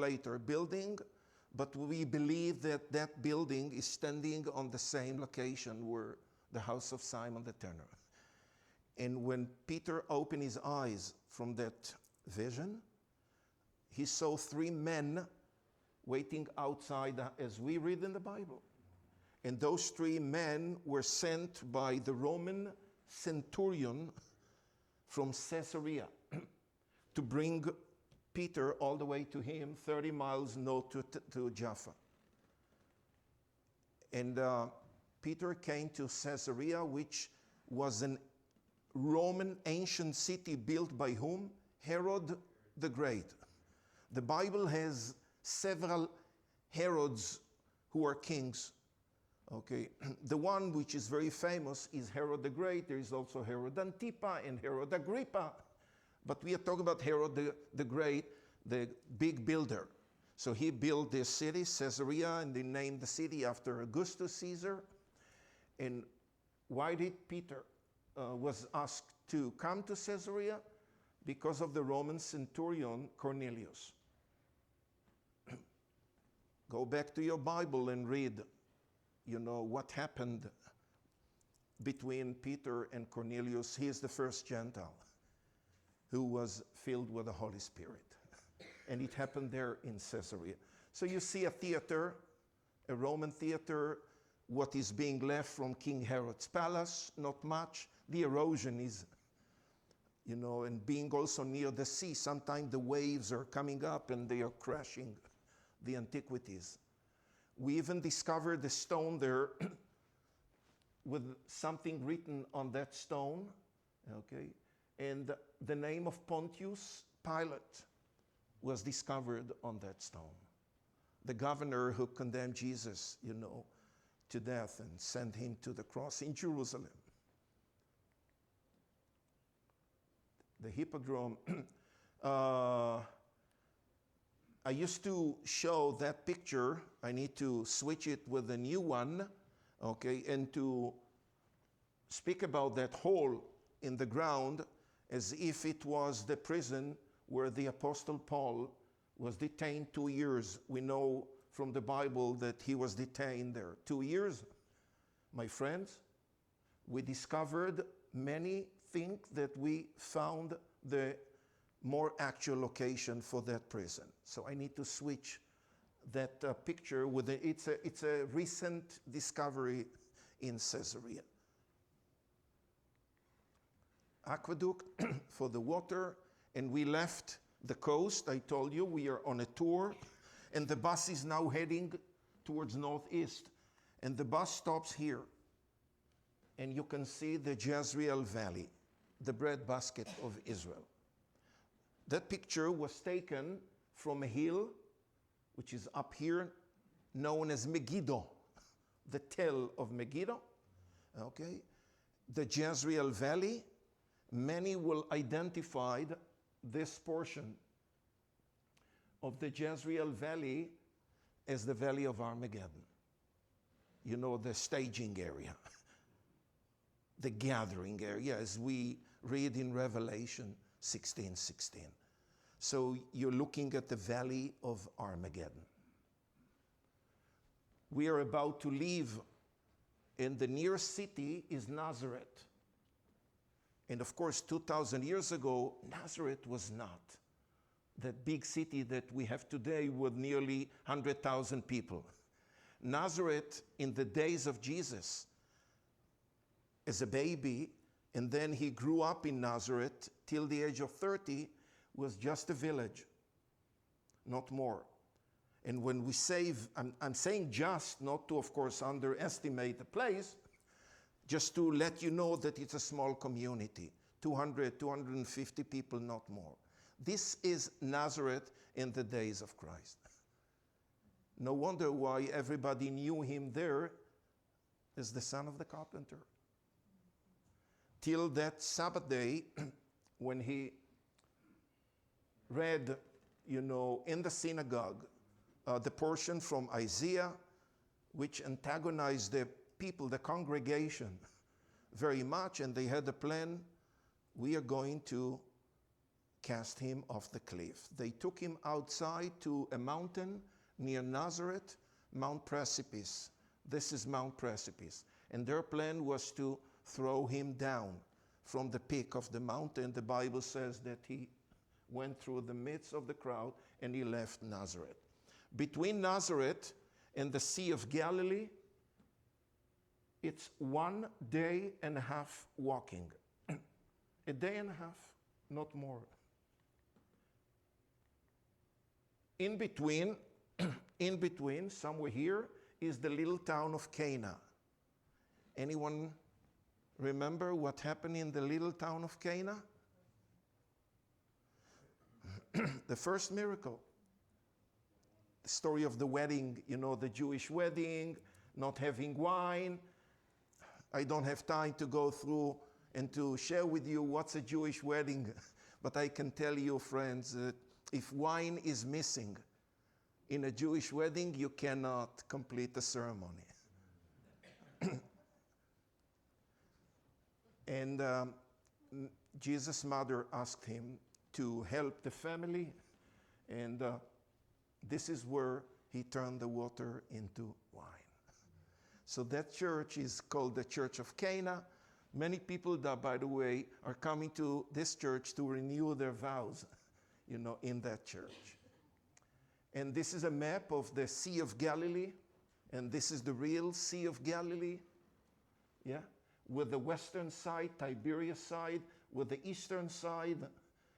later building, but we believe that that building is standing on the same location where the house of Simon the tanner. And when Peter opened his eyes from that vision, he saw 3 men waiting outside, as we read in the Bible. And those 3 men were sent by the Roman centurion from Caesarea to bring Peter all the way to him, 30 miles north to Jaffa. And Peter came to Caesarea, which was an Roman ancient city built by whom? Herod the Great. The Bible has several Herods who are kings. Okay, the one which is very famous is Herod the Great. There is also Herod Antipa and Herod Agrippa. But we are talking about Herod the Great, the big builder. So he built this city, Caesarea, and they named the city after Augustus Caesar. And why did Peter was asked to come to Caesarea? Because of the Roman centurion Cornelius. Go back to your Bible and read, what happened between Peter and Cornelius. He is the first Gentile who was filled with the Holy Spirit. And it happened there in Caesarea. So you see a theater, a Roman theater, what is being left from King Herod's palace, not much. The erosion is, and being also near the sea, sometimes the waves are coming up and they are crashing the antiquities. We even discovered a stone there with something written on that stone, okay? And the name of Pontius Pilate was discovered on that stone. The governor who condemned Jesus, to death and sent him to the cross in Jerusalem. The Hippodrome. I used to show that picture. I need to switch it with a new one, okay, and to speak about that hole in the ground as if it was the prison where the Apostle Paul was detained 2 years. We know from the Bible that he was detained there 2 years. My friends, we discovered many things that we found the more actual location for that prison. So I need to switch that picture with it's a recent discovery in Caesarea. Aqueduct for the water, and we left the coast. I told you we are on a tour, and the bus is now heading towards northeast, and the bus stops here, and you can see the Jezreel Valley, the breadbasket of Israel. That picture was taken from a hill, which is up here, known as Megiddo, the tell of Megiddo, okay? The Jezreel Valley, many will identify this portion of the Jezreel Valley as the Valley of Armageddon. The staging area, the gathering area, as we read in Revelation 16:16. So you're looking at the Valley of Armageddon. We are about to leave, and the nearest city is Nazareth. And of course, 2,000 years ago, Nazareth was not that big city that we have today with nearly 100,000 people. Nazareth, in the days of Jesus, as a baby, and then he grew up in Nazareth till the age of 30, was just a village, not more. And when we say, I'm saying just, not to, of course, underestimate the place, just to let you know that it's a small community, 200, 250 people, not more. This is Nazareth in the days of Christ. No wonder why everybody knew him there as the son of the carpenter. Till that Sabbath day, when he read, in the synagogue, the portion from Isaiah, which antagonized the people, the congregation, very much, and they had a plan. We are going to cast him off the cliff. They took him outside to a mountain near Nazareth, Mount Precipice. This is Mount Precipice. And their plan was to throw him down from the peak of the mountain. The Bible says that he went through the midst of the crowd and he left Nazareth. Between Nazareth and the Sea of Galilee, it's 1.5 days walking. A day and a half, not more. In between, somewhere here, is the little town of Cana. Anyone remember what happened in the little town of Cana? The first miracle. The story of the wedding, you know, the Jewish wedding, not having wine. I don't have time to go through and to share with you what's a Jewish wedding, but I can tell you, friends, that if wine is missing in a Jewish wedding, you cannot complete the ceremony. And Jesus' mother asked him to help the family, and this is where he turned the water into wine. So that church is called the Church of Cana. Many people that, by the way, are coming to this church to renew their vows, you know, in that church. And this is a map of the Sea of Galilee, and this is the real Sea of Galilee, yeah? With the western side, Tiberias side, with the eastern side,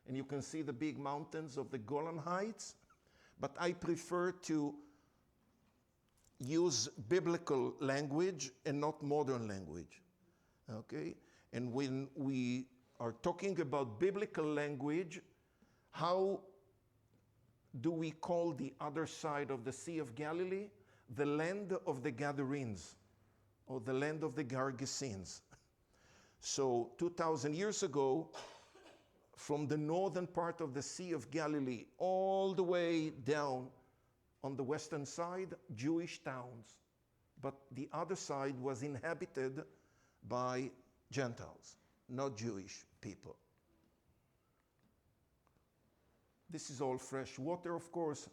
and you can see the big mountains of the Golan Heights. But I prefer to use biblical language and not modern language, okay? And when we are talking about biblical language, how do we call the other side of the Sea of Galilee? The land of the Gadarenes, or the land of the Gergesenes. So 2,000 years ago, from the northern part of the Sea of Galilee all the way down on the western side, Jewish towns. But the other side was inhabited by Gentiles, not Jewish people. This is all fresh water, of course.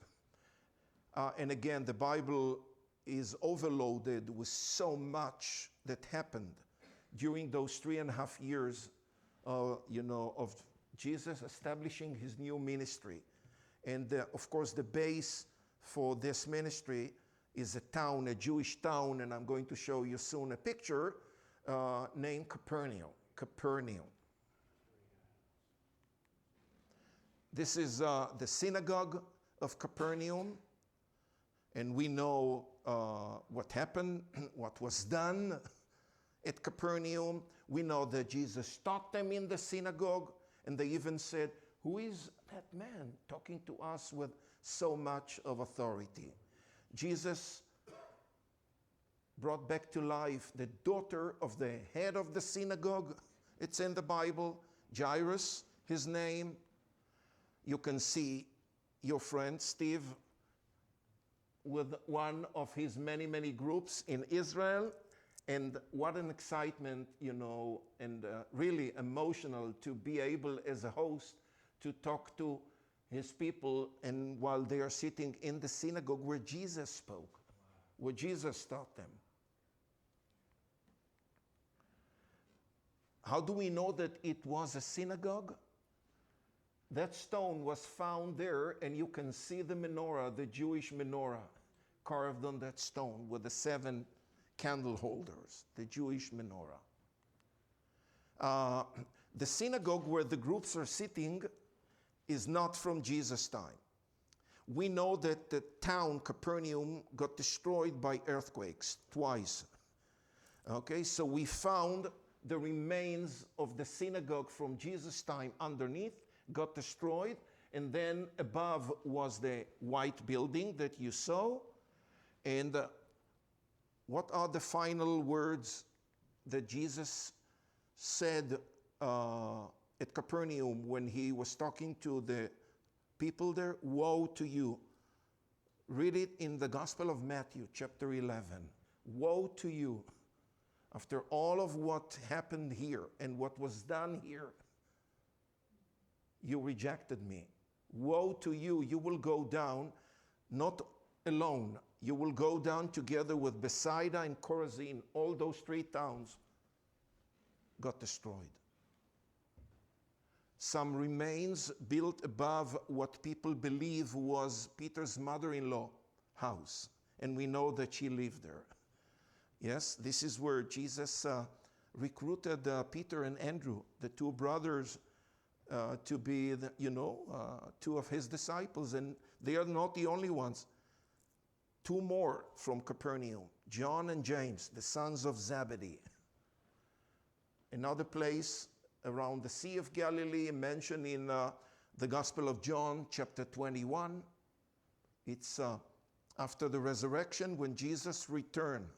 And again, the Bible is overloaded with so much that happened during those 3.5 years, you know, of Jesus establishing his new ministry. And of course, the base for this ministry is a town, a Jewish town, and I'm going to show you soon a picture named Capernaum. Capernaum. This is the synagogue of Capernaum, and we know what happened, what was done at Capernaum. We know that Jesus taught them in the synagogue, and they even said, "Who is that man talking to us with so much of authority?" Jesus brought back to life the daughter of the head of the synagogue. It's in the Bible, Jairus, his name. You can see your friend Steve with one of his many, many groups in Israel. And what an excitement, you know, and really emotional to be able as a host to talk to his people, and while they are sitting in the synagogue where Jesus spoke, where Jesus taught them. How do we know that it was a synagogue? That stone was found there, and you can see the menorah, the Jewish menorah, carved on that stone with the 7 candle holders, the Jewish menorah. The synagogue where the groups are sitting is not from Jesus' time. We know that the town, Capernaum, got destroyed by earthquakes twice. Okay, so we found the remains of the synagogue from Jesus' time underneath, got destroyed, and then above was the white building that you saw. And what are the final words that Jesus said at Capernaum when he was talking to the people there? Woe to you. Read it in the Gospel of Matthew, chapter 11. Woe to you. After all of what happened here and what was done here, You rejected me. Woe to you, you will go down, not alone. You will go down together with Bethsaida and Chorazin. All those 3 towns got destroyed. Some remains built above what people believe was Peter's mother-in-law house. And we know that she lived there. Yes, this is where Jesus recruited Peter and Andrew, the 2 brothers, to be, 2 of his disciples. And they are not the only ones. 2 more from Capernaum, John and James, the sons of Zebedee. Another place around the Sea of Galilee, mentioned in the Gospel of John, chapter 21. It's after the resurrection when Jesus returned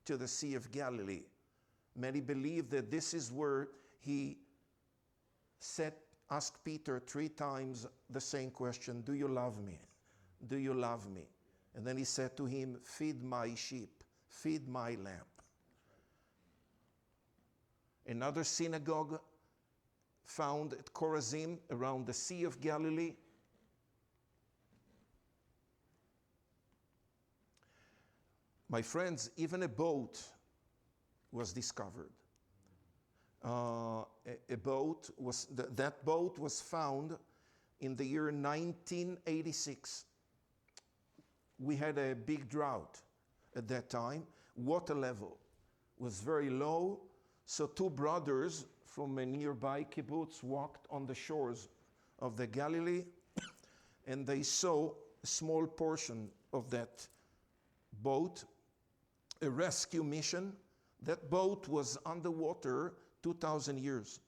to the Sea of Galilee. Many believe that this is where he asked Peter 3 times the same question, do you love me? Do you love me? And then he said to him, feed my sheep, feed my lamb. Another synagogue found at Chorazin around the Sea of Galilee. My friends, even a boat was discovered. That boat was found in the year 1986. We had a big drought at that time. Water level was very low, so 2 brothers from a nearby kibbutz walked on the shores of the Galilee, and they saw a small portion of that boat, a rescue mission. That boat was underwater 2,000 years.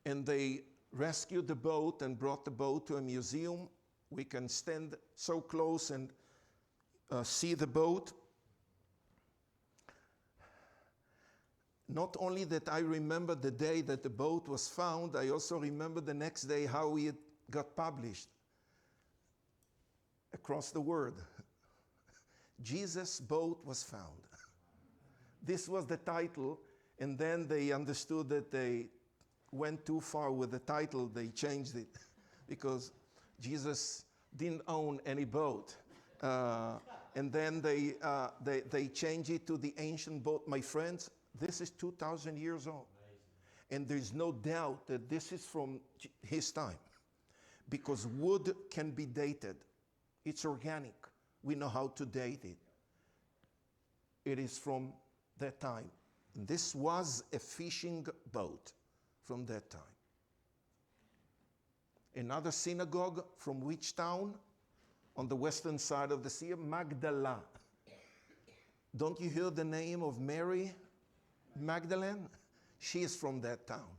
And they rescued the boat and brought the boat to a museum. We can stand so close and see the boat. Not only that I remember the day that the boat was found, I also remember the next day how it got published across the world. Jesus' boat was found. This was the title, and then they understood that they went too far with the title. They changed it because Jesus didn't own any boat. And then they changed it to the ancient boat. My friends, this is 2,000 years old. And there's no doubt that this is from his time, because wood can be dated. It's organic. We know how to date it. It is from that time. And this was a fishing boat from that time. Another synagogue from which town? On the western side of the sea, Magdala. Don't you hear the name of Mary Magdalene? She is from that town,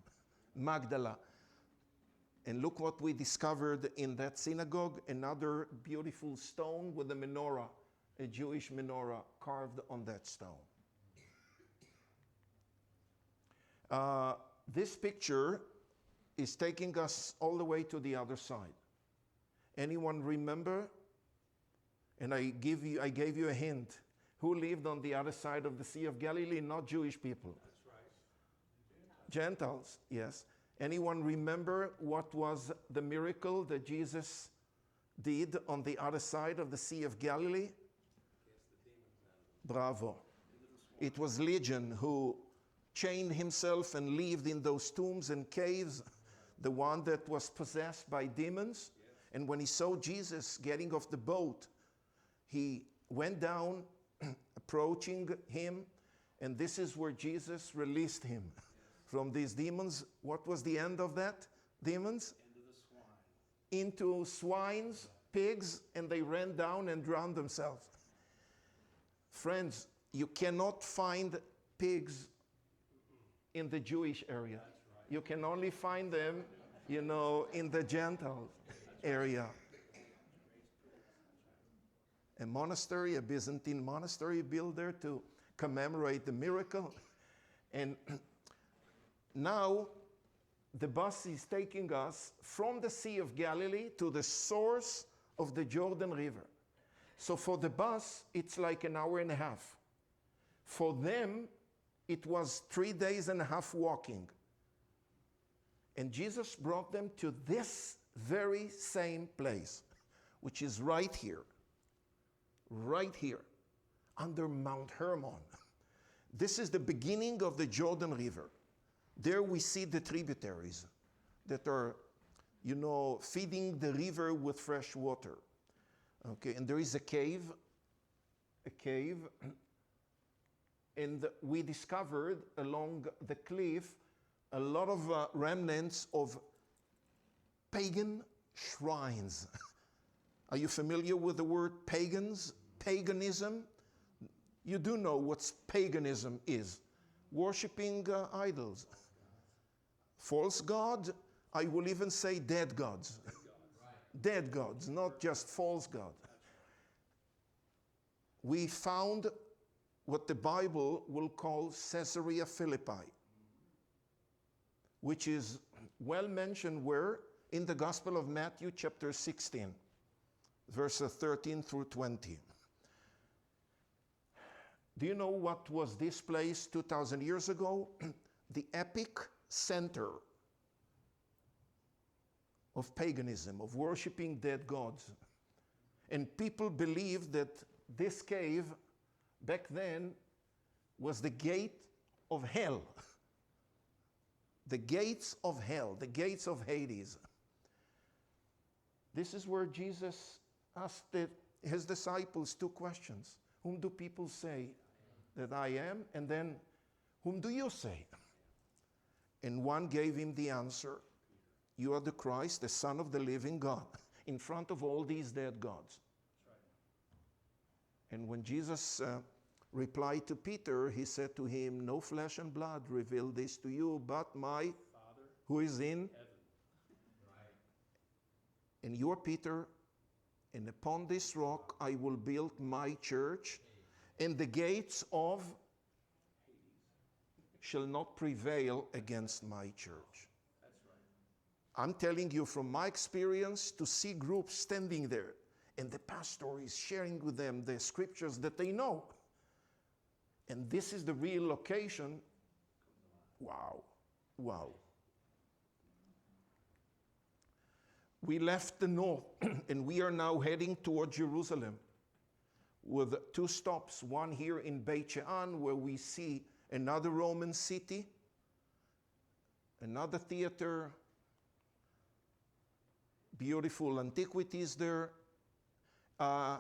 Magdala. And look what we discovered in that synagogue, another beautiful stone with a menorah, a Jewish menorah carved on that stone. This picture is taking us all the way to the other side. Anyone remember? And I gave you a hint. Who lived on the other side of the Sea of Galilee? Not Jewish people. That's right. Gentiles, yes. Anyone remember what was the miracle that Jesus did on the other side of the Sea of Galilee? Bravo. It was Legion who chained himself and lived in those tombs and caves, the one that was possessed by demons. And when he saw Jesus getting off the boat, he went down, approaching him, and this is where Jesus released him from these demons. What was the end of that? Demons? Into swines, pigs, and they ran down and drowned themselves. Friends, you cannot find pigs in the Jewish area. You can only find them, in the Gentile area. A monastery, a Byzantine monastery built there to commemorate the miracle. And now the bus is taking us from the Sea of Galilee to the source of the Jordan River. So for the bus, it's like an hour and a half. For them, it was 3 days and a half walking. And Jesus brought them to this very same place, which is right here, under Mount Hermon. This is the beginning of the Jordan River. There we see the tributaries that are, feeding the river with fresh water. Okay, and there is a cave, and we discovered along the cliff a lot of remnants of pagan shrines. Are you familiar with the word pagans? Paganism? You do know what paganism is. Worshipping idols. False god, I will even say dead gods. Dead gods, not just false god. We found what the Bible will call Caesarea Philippi, which is well mentioned where? In the Gospel of Matthew chapter 16, verses 13 through 20. Do you know what was this place 2,000 years ago? The epic center of paganism, of worshiping dead gods. And people believed that this cave back then was the gate of hell. The gates of hell, the gates of Hades. This is where Jesus asked his disciples two questions. Whom do people say that I am? And then, whom do you say? And one gave him the answer, you are the Christ, the Son of the living God, in front of all these dead gods. And when Jesus replied to Peter, he said to him, no flesh and blood revealed this to you, but my Father who is in heaven. And you are Peter, and upon this rock I will build my church, and the gates of shall not prevail against my church. That's right. I'm telling you from my experience, to see groups standing there and the pastor is sharing with them the scriptures that they know. And this is the real location. Wow. Wow. We left the north and we are now heading toward Jerusalem with two stops. One here in Beit She'an, where we see another Roman city, another theater, beautiful antiquities there. I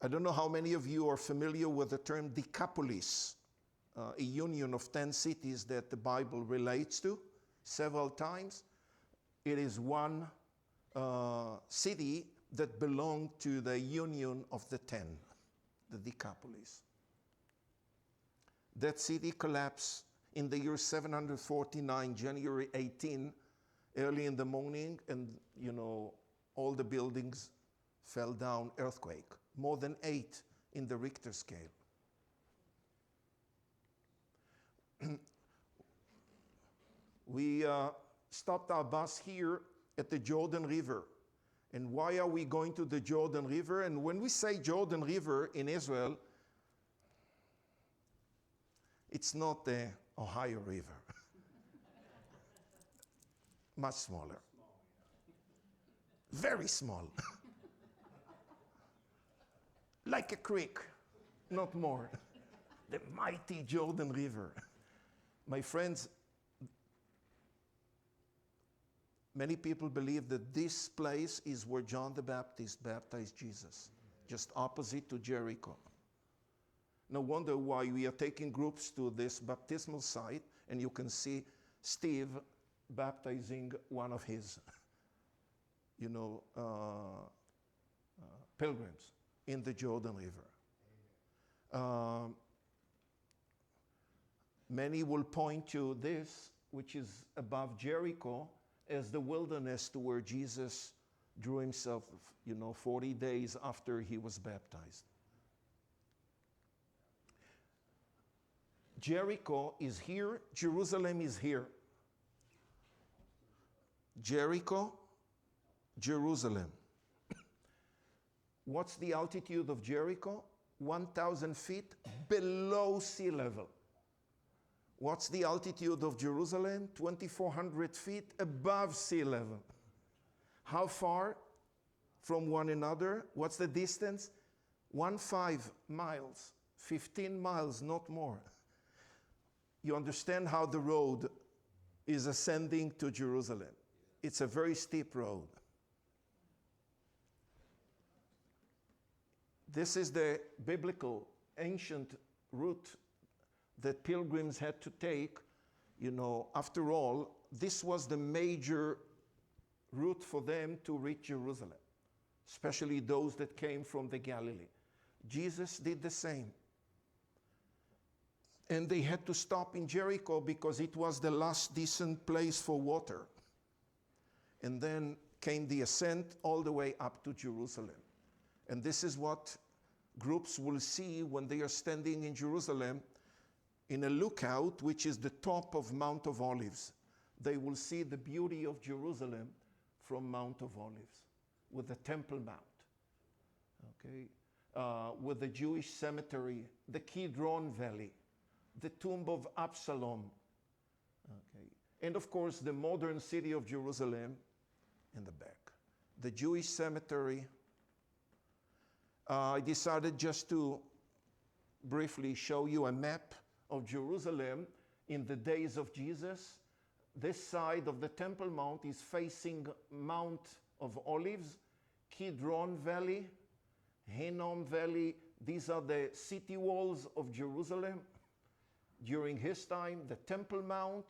don't know how many of you are familiar with the term Decapolis, a union of 10 cities that the Bible relates to several times. It is one city that belonged to the union of the 10, the Decapolis. That city collapsed in the year 749, January 18, early in the morning, and all the buildings fell down, earthquake, more than 8 in the Richter scale. We stopped our bus here at the Jordan River. And why are we going to the Jordan River? And when we say Jordan River in Israel, it's not the Ohio River. Much smaller. Very small. Like a creek, not more. The mighty Jordan River. My friends, many people believe that this place is where John the Baptist baptized Jesus, just opposite to Jericho. No wonder why we are taking groups to this baptismal site, and you can see Steve baptizing one of his, pilgrims in the Jordan River. Many will point to this, which is above Jericho, as the wilderness to where Jesus drew himself, 40 days after he was baptized. Jericho is here, Jerusalem is here. Jericho, Jerusalem. What's the altitude of Jericho? 1,000 feet below sea level. What's the altitude of Jerusalem? 2,400 feet above sea level. How far from one another? What's the distance? 15 miles, 15 miles, not more. You understand how the road is ascending to Jerusalem. It's a very steep road. This is the biblical, ancient route that pilgrims had to take. You know, after all, this was the major route for them to reach Jerusalem, especially those that came from the Galilee. Jesus did the same. And they had to stop in Jericho because it was the last decent place for water. And then came the ascent all the way up to Jerusalem. And this is what groups will see when they are standing in Jerusalem in a lookout, which is the top of Mount of Olives. They will see the beauty of Jerusalem from Mount of Olives, with the Temple Mount, okay, with the Jewish cemetery, the Kidron Valley, the tomb of Absalom, okay, and of course the modern city of Jerusalem in the back. The Jewish cemetery. I decided just to briefly show you a map of Jerusalem in the days of Jesus. This side of the Temple Mount is facing Mount of Olives, Kidron Valley, Hinnom Valley. These are the city walls of Jerusalem. During his time, the Temple Mount,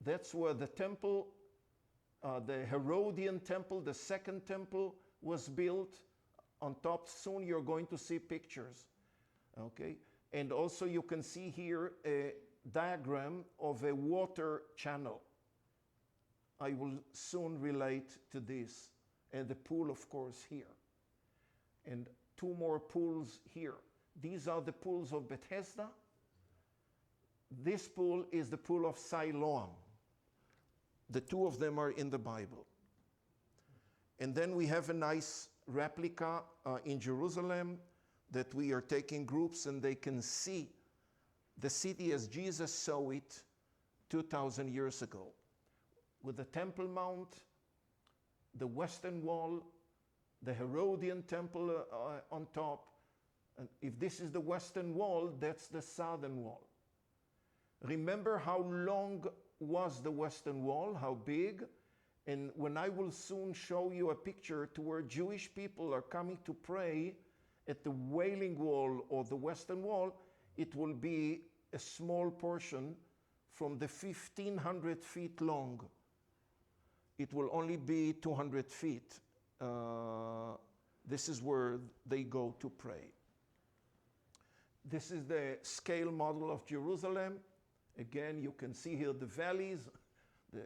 that's where the temple, the Herodian temple, the second temple was built. On top, soon you're going to see pictures, okay? And also you can see here a diagram of a water channel. I will soon relate to this. And the pool, of course, here. And two more pools here. These are the pools of Bethesda. This pool is the pool of Siloam. The two of them are in the Bible. And then we have a nice replica in Jerusalem that we are taking groups and they can see the city as Jesus saw it 2,000 years ago, with the Temple Mount, the Western Wall, the Herodian Temple on top. And if this is the Western Wall, that's the Southern Wall. Remember how long was the Western Wall, how big? And when I will soon show you a picture to where Jewish people are coming to pray at the Wailing Wall or the Western Wall, it will be a small portion from the 1,500 feet long. It will only be 200 feet. This is where they go to pray. This is the scale model of Jerusalem. Again, you can see here the valleys, the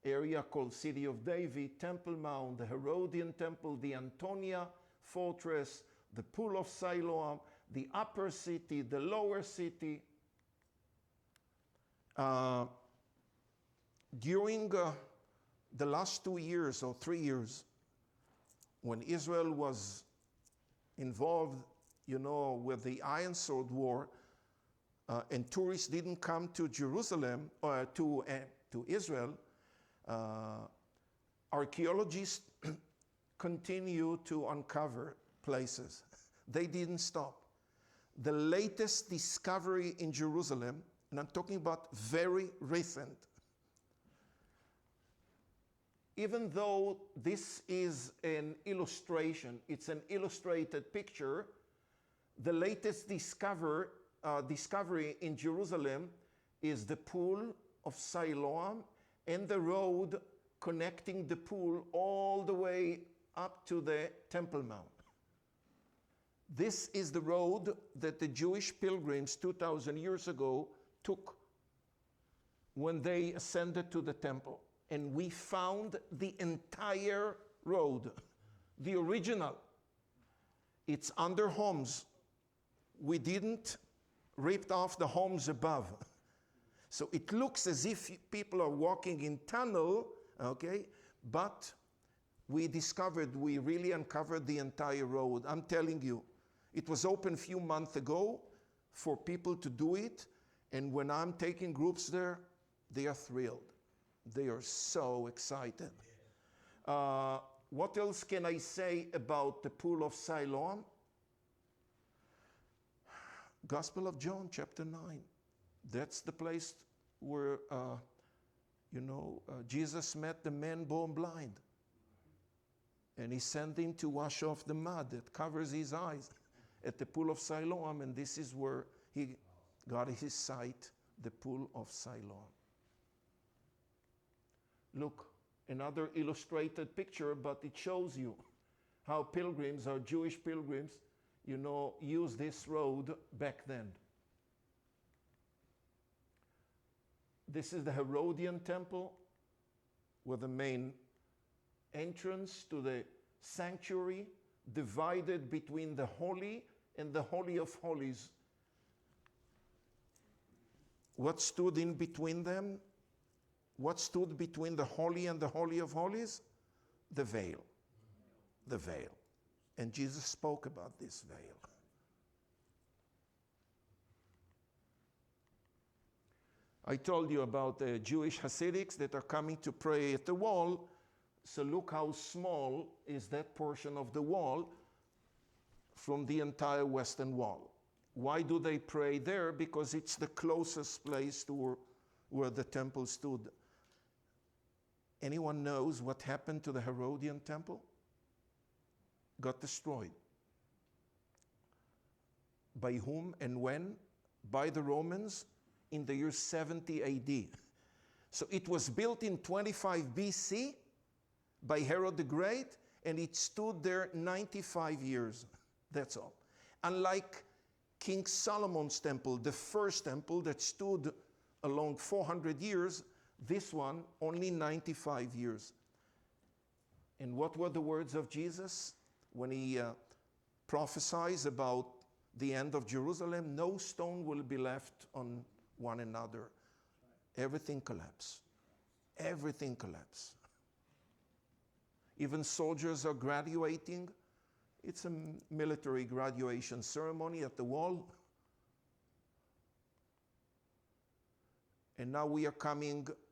area called City of David, Temple Mount, the Herodian Temple, the Antonia Fortress, the Pool of Siloam, the upper city, the lower city. During the last 2 years or 3 years, when Israel was involved, you know, with the Iron Sword War, and tourists didn't come to Jerusalem or to Israel, archaeologists continue to uncover places. They didn't stop. The latest discovery in Jerusalem, and I'm talking about very recent, even though this is an illustration, it's an illustrated picture, the latest discovery in Jerusalem is the Pool of Siloam and the road connecting the pool all the way up to the Temple Mount. This is the road that the Jewish pilgrims 2,000 years ago took when they ascended to the temple. And we found the entire road, the original. It's under homes. We didn't rip off the homes above. So it looks as if people are walking in tunnel, okay? But we really uncovered the entire road. I'm telling you, it was open a few months ago for people to do it. And when I'm taking groups there, they are thrilled. They are so excited. What else can I say about the pool of Siloam? Gospel of John, chapter 9. That's the place where, Jesus met the man born blind. And he sent him to wash off the mud that covers his eyes at the pool of Siloam. And this is where he got his sight, the pool of Siloam. Look, another illustrated picture, but it shows you how pilgrims, our Jewish pilgrims, used this road back then. This is the Herodian temple, where the main entrance to the sanctuary, divided between the holy and the Holy of Holies. What stood in between them? What stood between the holy and the Holy of Holies? The veil. The veil. And Jesus spoke about this veil. I told you about the Jewish Hasidics that are coming to pray at the wall. So look how small is that portion of the wall from the entire western wall. Why do they pray there? Because it's the closest place to where the temple stood. Anyone knows what happened to the Herodian temple? Got destroyed. By whom and when? By the Romans in the year 70 AD. So it was built in 25 BC by Herod the Great, and it stood there 95 years. That's all. Unlike King Solomon's temple, the first temple that stood along 400 years, this one only 95 years. And what were the words of Jesus when he prophesied about the end of Jerusalem? No stone will be left on one another. Everything collapsed. Everything collapsed. Even soldiers are graduating. It's a military graduation ceremony at the wall. And now we are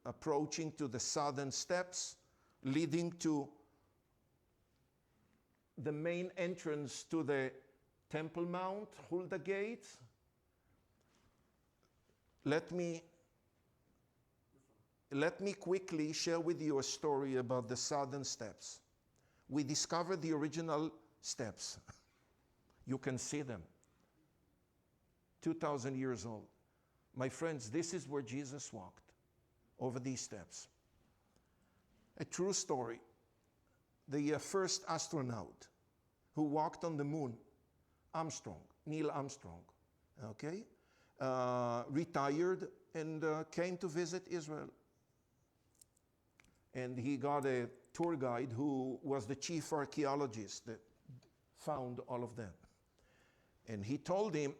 approaching to the southern steps, leading to the main entrance to the Temple Mount, Hulda Gate. Let me quickly share with you a story about the southern steps. We discovered the original steps. You can see them. 2,000 years old. My friends, this is where Jesus walked, over these steps. A true story. The first astronaut who walked on the moon, Neil Armstrong, okay, retired and came to visit Israel. And he got a tour guide who was the chief archaeologist that found all of them. And he told him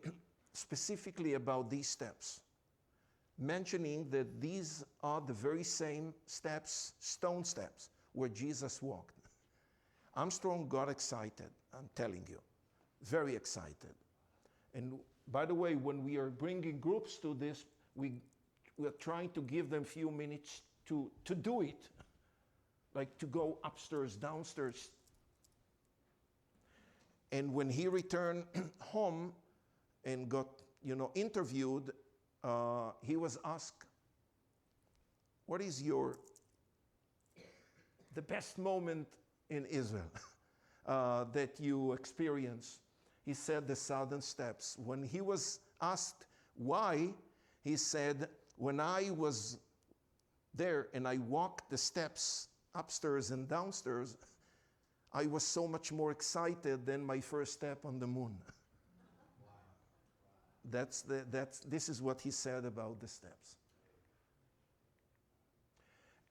specifically about these steps, mentioning that these are the very same steps, stone steps, where Jesus walked. Armstrong got excited, I'm telling you, very excited. And by the way, when we are bringing groups to this, we are trying to give them a few minutes to do it, like to go upstairs, downstairs. And when he returned home and got, interviewed, he was asked, what is the best moment in Israel that you experience? He said the southern steps. When he was asked why, he said, when I was there and I walked the steps upstairs and downstairs, I was so much more excited than my first step on the moon. Wow. This is what he said about the steps.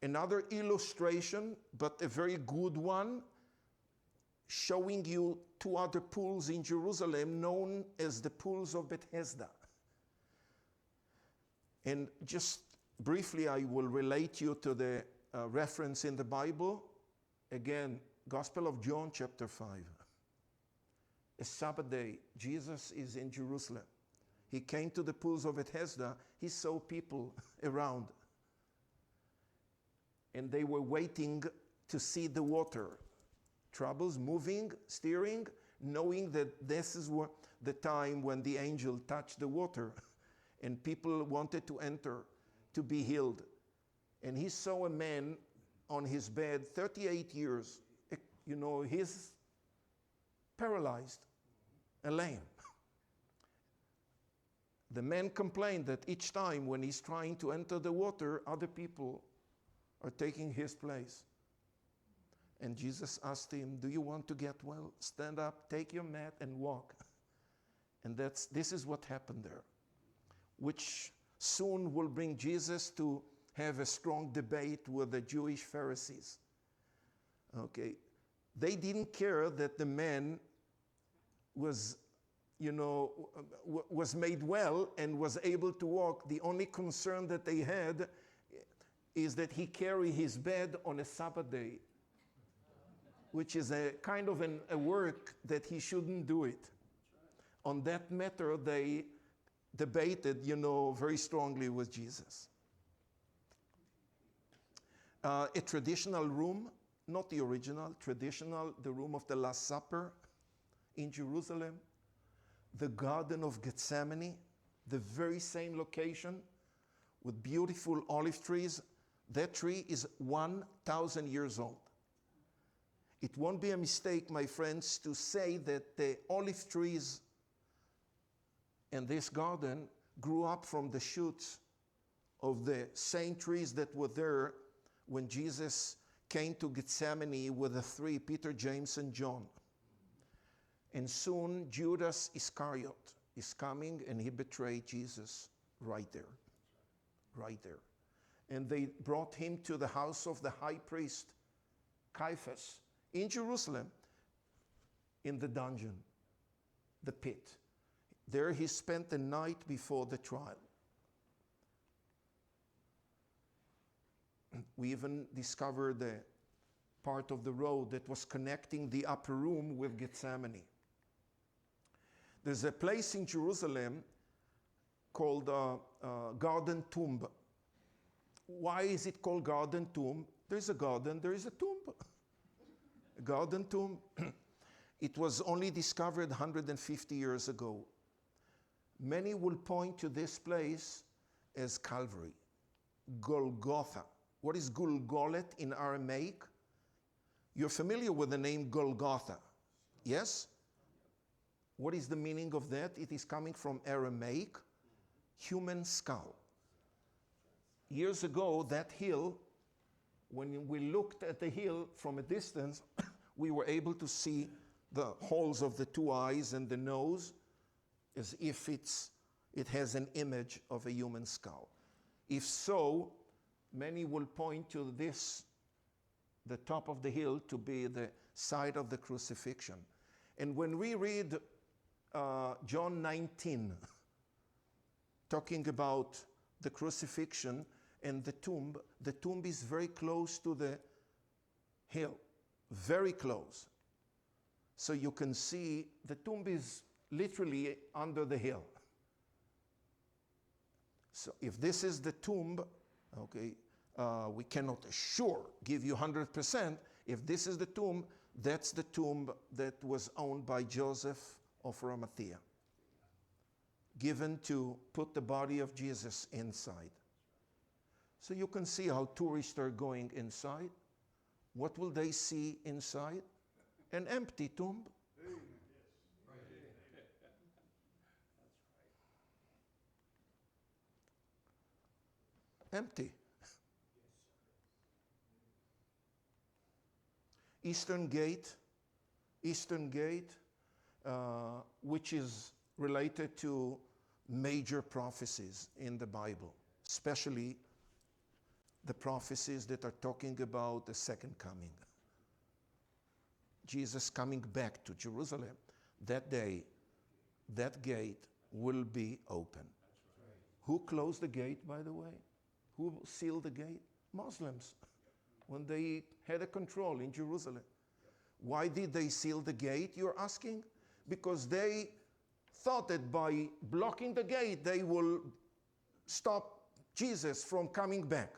Another illustration, but a very good one, showing you two other pools in Jerusalem known as the pools of Bethesda. And just briefly, I will relate you to the reference in the Bible. Again, Gospel of John, chapter 5. A Sabbath day, Jesus is in Jerusalem. He came to the pools of Bethesda. He saw people around. And they were waiting to see the water. Troubles, moving, steering, knowing that this is the time when the angel touched the water. And people wanted to enter to be healed. And he saw a man on his bed, 38 years. You know, he's paralyzed, a lame. The man complained that each time when he's trying to enter the water, other people are taking his place. And Jesus asked him, do you want to get well? Stand up, take your mat and walk. And this is what happened there, which soon will bring Jesus to have a strong debate with the Jewish Pharisees. Okay, they didn't care that the man was, was made well and was able to walk. The only concern that they had is that he carry his bed on a Sabbath day, which is a kind of a work that he shouldn't do it. On that matter, they debated, very strongly with Jesus. A traditional room, not the original, traditional, the room of the Last Supper in Jerusalem, the Garden of Gethsemane, the very same location with beautiful olive trees. That tree is 1,000 years old. It won't be a mistake, my friends, to say that the olive trees in this garden grew up from the shoots of the same trees that were there when Jesus came to Gethsemane with the three, Peter, James, and John. And soon Judas Iscariot is coming and he betrayed Jesus right there. Right there. And they brought him to the house of the high priest, Caiaphas, in Jerusalem, in the dungeon, the pit. There he spent the night before the trial. We even discovered the part of the road that was connecting the upper room with Gethsemane. There's a place in Jerusalem called Garden Tomb. Why is it called Garden Tomb? There's a garden, there is a tomb. A garden tomb. It was only discovered 150 years ago. Many will point to this place as Calvary, Golgotha. What is Gulgolet in Aramaic? You're familiar with the name Golgotha, yes? What is the meaning of that? It is coming from Aramaic, human skull. Years ago, that hill, when we looked at the hill from a distance, we were able to see the holes of the two eyes and the nose as if it has an image of a human skull. If so, many will point to this, the top of the hill, to be the site of the crucifixion. And when we read John 19, talking about the crucifixion and the tomb is very close to the hill, very close. So you can see the tomb is literally under the hill. So if this is the tomb, okay, we cannot give you 100%. If this is the tomb, that's the tomb that was owned by Joseph of Arimathea, given to put the body of Jesus inside. So you can see how tourists are going inside. What will they see inside? An empty tomb. Empty. Eastern Gate, which is related to major prophecies in the Bible, especially the prophecies that are talking about the second coming. Jesus coming back to Jerusalem. That day, that gate will be open. Right. Who closed the gate, by the way? Who sealed the gate? Muslims, when they had a control in Jerusalem. Why did they seal the gate, you're asking? Because they thought that by blocking the gate, they will stop Jesus from coming back.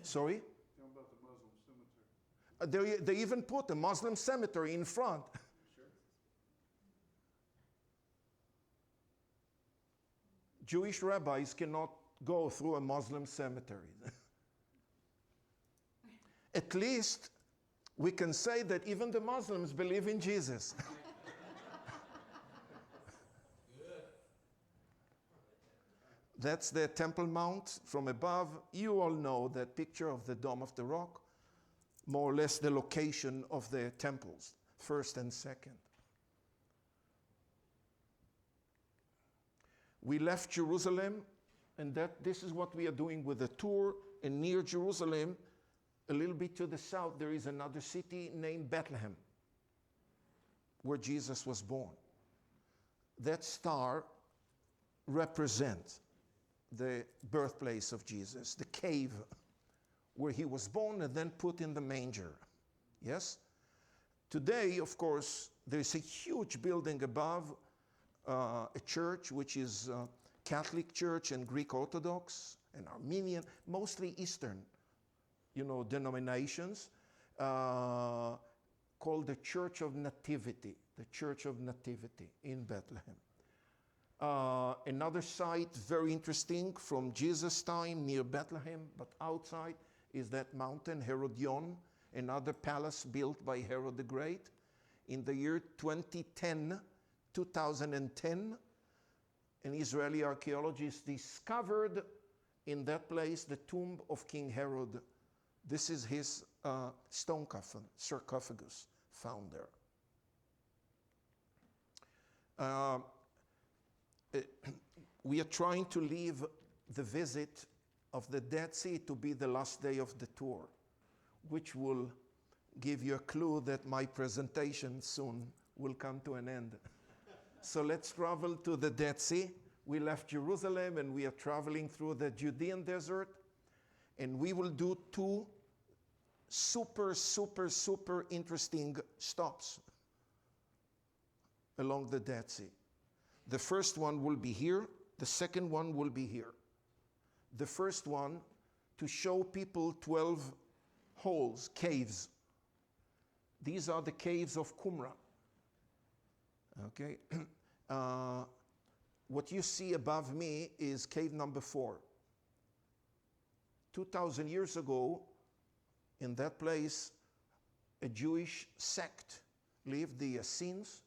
Sorry? Tell them about the Muslim cemetery. They even put a Muslim cemetery in front. Sure. Jewish rabbis cannot go through a Muslim cemetery. At least we can say that even the Muslims believe in Jesus. That's the Temple Mount from above. You all know that picture of the Dome of the Rock, more or less the location of the temples, first and second. We left Jerusalem, and this is what we are doing with the tour. And near Jerusalem, a little bit to the south, there is another city named Bethlehem, where Jesus was born. That star represents the birthplace of Jesus, the cave where he was born and then put in the manger. Yes? Today, of course, there's a huge building above, a church which is Catholic Church and Greek Orthodox and Armenian, mostly Eastern, denominations, called the Church of Nativity, the Church of Nativity in Bethlehem. Another site, very interesting, from Jesus' time near Bethlehem, but outside, is that mountain, Herodion, another palace built by Herod the Great. In the year 2010, an Israeli archaeologist discovered in that place the tomb of King Herod. This is his stone coffin, sarcophagus, found there. We are trying to leave the visit of the Dead Sea to be the last day of the tour, which will give you a clue that my presentation soon will come to an end. So let's travel to the Dead Sea. We left Jerusalem and we are traveling through the Judean desert, and we will do two super interesting stops along the Dead Sea. The first one will be here. The second one will be here. The first one to show people 12 holes, caves. These are the caves of Qumran. Okay. What you see above me is cave number 4. 2,000 years ago, in that place, a Jewish sect lived, the Essenes,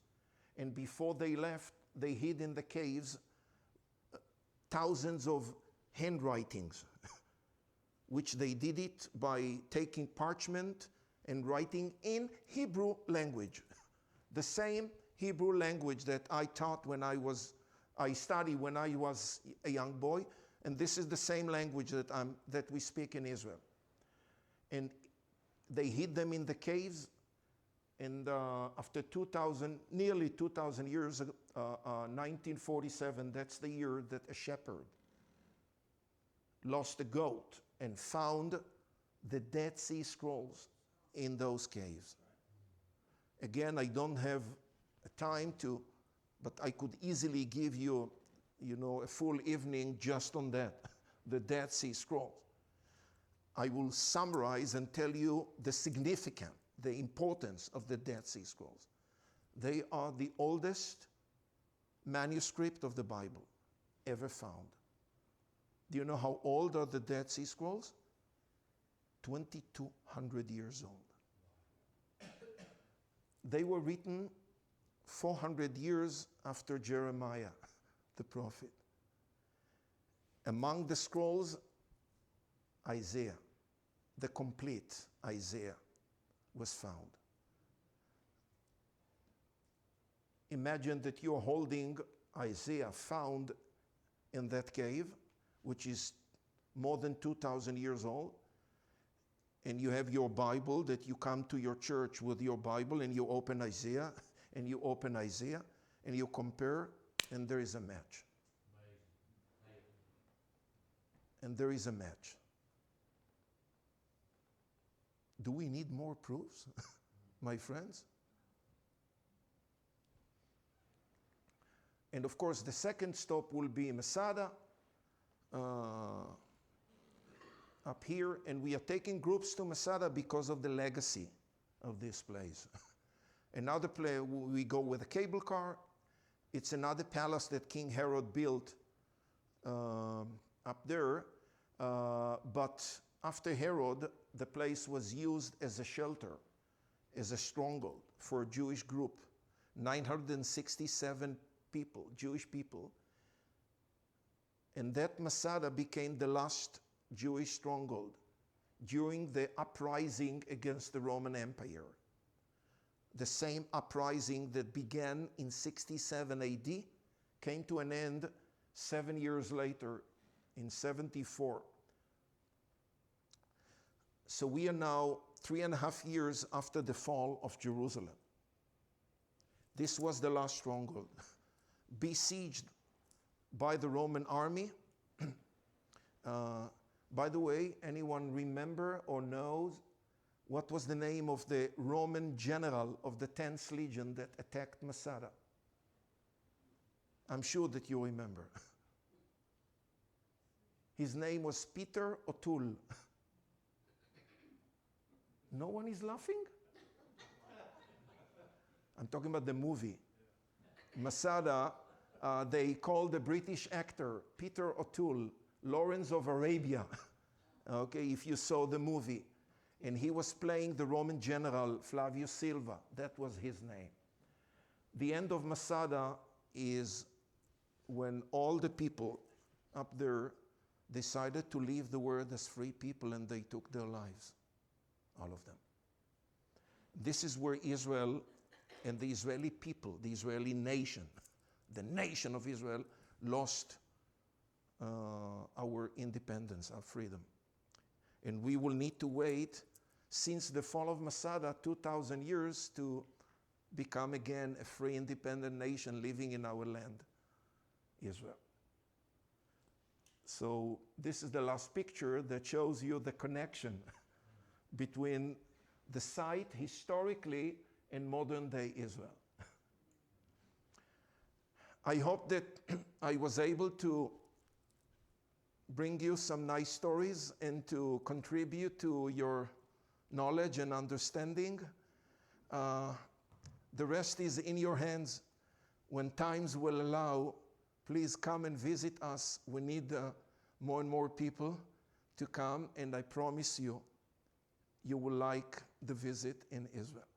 and before they left, they hid in the caves thousands of handwritings, which they did it by taking parchment and writing in Hebrew language, the same Hebrew language that I taught I studied when I was a young boy, and this is the same language that we speak in Israel. And they hid them in the caves. And after nearly 2,000 years, 1947, that's the year that a shepherd lost a goat and found the Dead Sea Scrolls in those caves. Again, I don't have time but I could easily give you, a full evening just on that, the Dead Sea Scrolls. I will summarize and tell you the significance, the importance of the Dead Sea Scrolls. They are the oldest manuscript of the Bible ever found. Do you know how old are the Dead Sea Scrolls? 2,200 years old. They were written 400 years after Jeremiah, the prophet. Among the scrolls, Isaiah, the complete Isaiah, was found. Imagine that you're holding Isaiah found in that cave, which is more than 2,000 years old, and you have your Bible, that you come to your church with your Bible and you open Isaiah, and you open Isaiah, and you compare, and there is a match. And there is a match. Do we need more proofs, my friends? And of course, the second stop will be Masada, up here. And we are taking groups to Masada because of the legacy of this place. Another place, we go with a cable car. It's another palace that King Herod built up there. But after Herod, the place was used as a shelter, as a stronghold for a Jewish group. 967 people, Jewish people. And that Masada became the last Jewish stronghold during the uprising against the Roman Empire. The same uprising that began in 67 AD came to an end 7 years later in 74. So we are now 3.5 years after the fall of Jerusalem. This was the last stronghold, besieged by the Roman army. By the way, anyone remember or knows what was the name of the Roman general of the 10th Legion that attacked Masada? I'm sure that you remember. His name was Peter O'Toole. No one is laughing? I'm talking about the movie. Masada, they called the British actor Peter O'Toole, Lawrence of Arabia. Okay, if you saw the movie. And he was playing the Roman general Flavius Silva. That was his name. The end of Masada is when all the people up there decided to leave the world as free people, and they took their lives, all of them. This is where Israel and the Israeli people, the Israeli nation, the nation of Israel, lost our independence, our freedom. And we will need to wait since the fall of Masada 2,000 years to become again a free, independent nation living in our land, Israel. So this is the last picture that shows you the connection between the site historically and modern day Israel. I hope that I was able to bring you some nice stories and to contribute to your knowledge and understanding. The rest is in your hands. When times will allow, please come and visit us. We need more and more people to come, and I promise you, you will like the visit in Israel.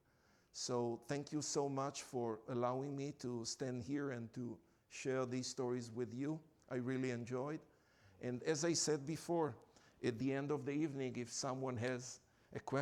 So thank you so much for allowing me to stand here and to share these stories with you. I really enjoyed. And as I said before, at the end of the evening, if someone has a question,